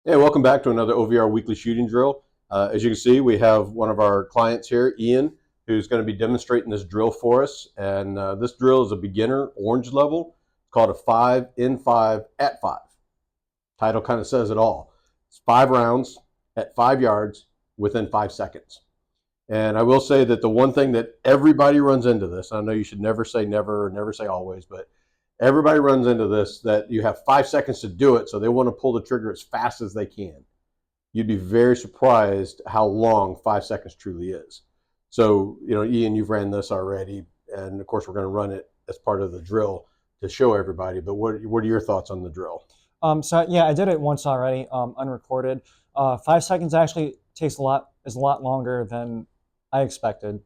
Hey, welcome back to another OVR weekly shooting drill. As you can see, we have one of our clients here, Ian, who's going to be demonstrating this drill for us. And this drill is a beginner orange level. It's called a 5 in 5 at 5. Title kind of says it all. It's 5 rounds at 5 yards within 5 seconds. And I will say that the one thing that everybody runs into this, I know you should never say never or never say always, but everybody runs into this, that you have 5 seconds to do it, so they want to pull the trigger as fast as they can. You'd be very surprised how long 5 seconds truly is. So, Ian, you've ran this already, and of course we're going to run it as part of the drill to show everybody, but what are your thoughts on the drill? So yeah, I did it once already, unrecorded. 5 seconds actually is a lot longer than I expected.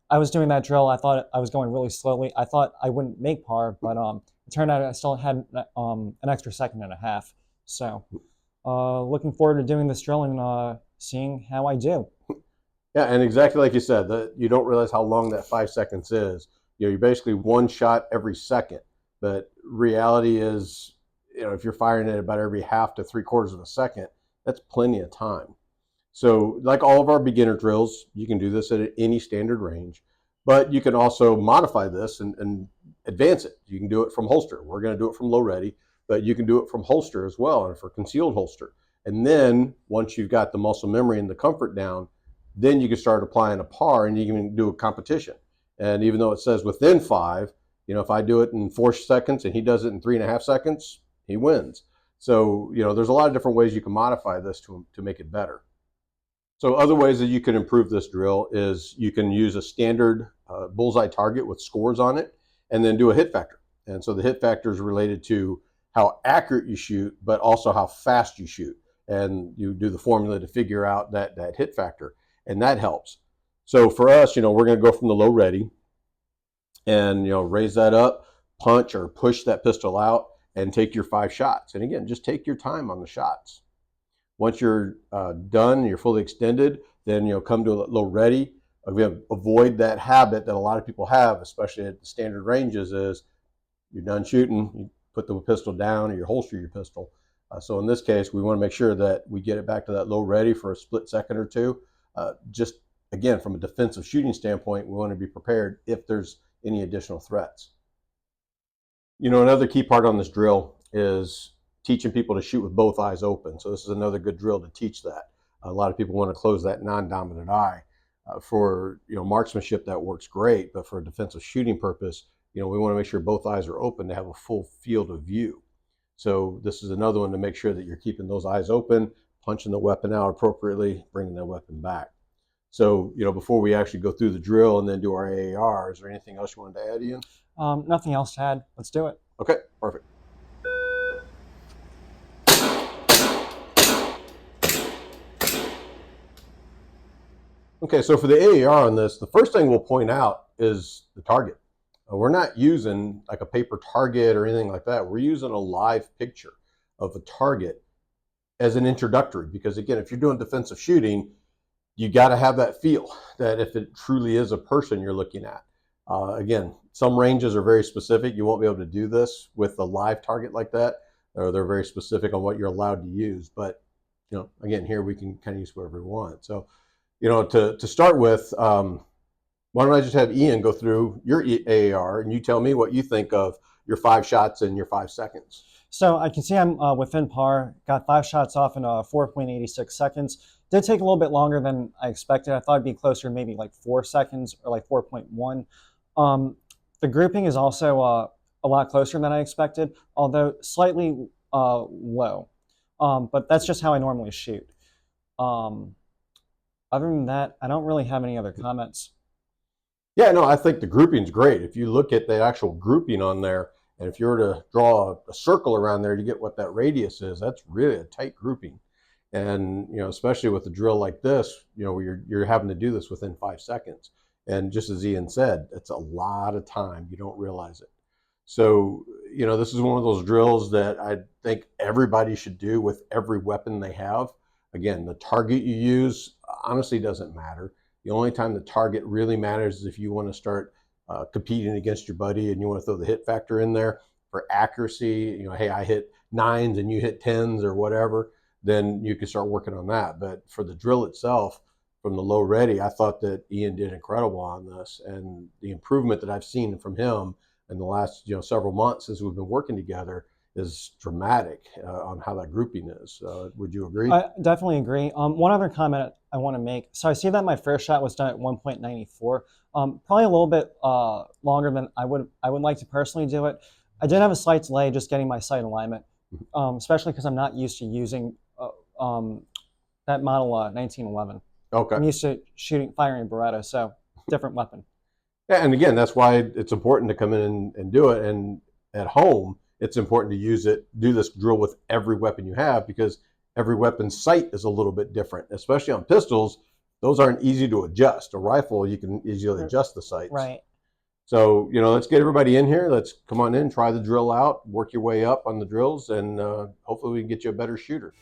I was doing that drill. I thought I was going really slowly. I thought I wouldn't make par, but it turned out I still had an extra second and a half. So looking forward to doing this drill and seeing how I do. Yeah, and exactly like you said, that you don't realize how long that 5 seconds is. You're basically one shot every second, but reality is, if you're firing it about every half to 3/4 of a second, that's plenty of time. So, like all of our beginner drills, you can do this at any standard range, but you can also modify this and advance it. You can do it from holster. We're going to do it from low ready, but you can do it from holster as well, or for concealed holster. And then once you've got the muscle memory and the comfort down, then you can start applying a par and you can do a competition. And even though it says within 5, if I do it in 4 seconds and he does it in 3.5 seconds, he wins. So, there's a lot of different ways you can modify this to make it better. So other ways that you can improve this drill is you can use a standard bullseye target with scores on it and then do a hit factor. And so the hit factor is related to how accurate you shoot, but also how fast you shoot. And you do the formula to figure out that hit factor, and that helps. So for us, we're going to go from the low ready and, raise that up, punch or push that pistol out and take your 5 shots. And again, just take your time on the shots. Once you're done, you're fully extended, then come to a low ready. Avoid that habit that a lot of people have, especially at the standard ranges, is you're done shooting, you put the pistol down or you holster your pistol. So in this case, we want to make sure that we get it back to that low ready for a split second or two. Just again, from a defensive shooting standpoint, we want to be prepared if there's any additional threats. Another key part on this drill is teaching people to shoot with both eyes open. So this is another good drill to teach that. A lot of people want to close that non-dominant eye. For marksmanship, that works great, but for a defensive shooting purpose, we want to make sure both eyes are open to have a full field of view. So this is another one to make sure that you're keeping those eyes open, punching the weapon out appropriately, bringing the weapon back. So, before we actually go through the drill and then do our AAR, is there anything else you wanted to add, Ian? Nothing else to add. Let's do it. Okay, perfect. Okay, so for the AAR on this, the first thing we'll point out is the target. We're not using like a paper target or anything like that. We're using a live picture of a target as an introductory, because again, if you're doing defensive shooting, you got to have that feel that if it truly is a person you're looking at. Again, some ranges are very specific. You won't be able to do this with a live target like that, or they're very specific on what you're allowed to use. But again, here we can kind of use whatever we want. So, to start with, why don't I just have Ian go through your AAR and you tell me what you think of your 5 shots in your 5 seconds. So I can see I'm within par. Got 5 shots off in 4.86 seconds. Did take a little bit longer than I expected. I thought it'd be closer, maybe like 4 seconds or like 4.1. The grouping is also a lot closer than I expected, although slightly low. But that's just how I normally shoot. Other than that, I don't really have any other comments. Yeah, no, I think the grouping's great. If you look at the actual grouping on there, and if you were to draw a circle around there to get what that radius is, that's really a tight grouping. And especially with a drill like this, where you're having to do this within 5 seconds. And just as Ian said, it's a lot of time. You don't realize it. So this is one of those drills that I think everybody should do with every weapon they have. Again, the target you use honestly doesn't matter. The only time the target really matters is if you want to start competing against your buddy and you want to throw the hit factor in there for accuracy. Hey, I hit 9s and you hit 10s or whatever. then you can start working on that. But for the drill itself, from the low ready, I thought that Ian did incredible on this, and the improvement that I've seen from him in the last several months as we've been working together is dramatic on how that grouping is. Would you agree? I definitely agree. One other comment I want to make. So I see that my first shot was done at 1.94. Probably a little bit longer than I would like to personally do it. I did have a slight delay just getting my sight alignment, especially because I'm not used to using that model 1911. Okay. I'm used to firing Beretta, so different weapon. Yeah, and again, that's why it's important to come in and do it. And at home, it's important to do this drill with every weapon you have, because every weapon's sight is a little bit different, especially on pistols. Those aren't easy to adjust. A rifle, you can easily adjust the sights. Right. So, let's get everybody in here. Let's come on in, try the drill out, work your way up on the drills, and hopefully we can get you a better shooter.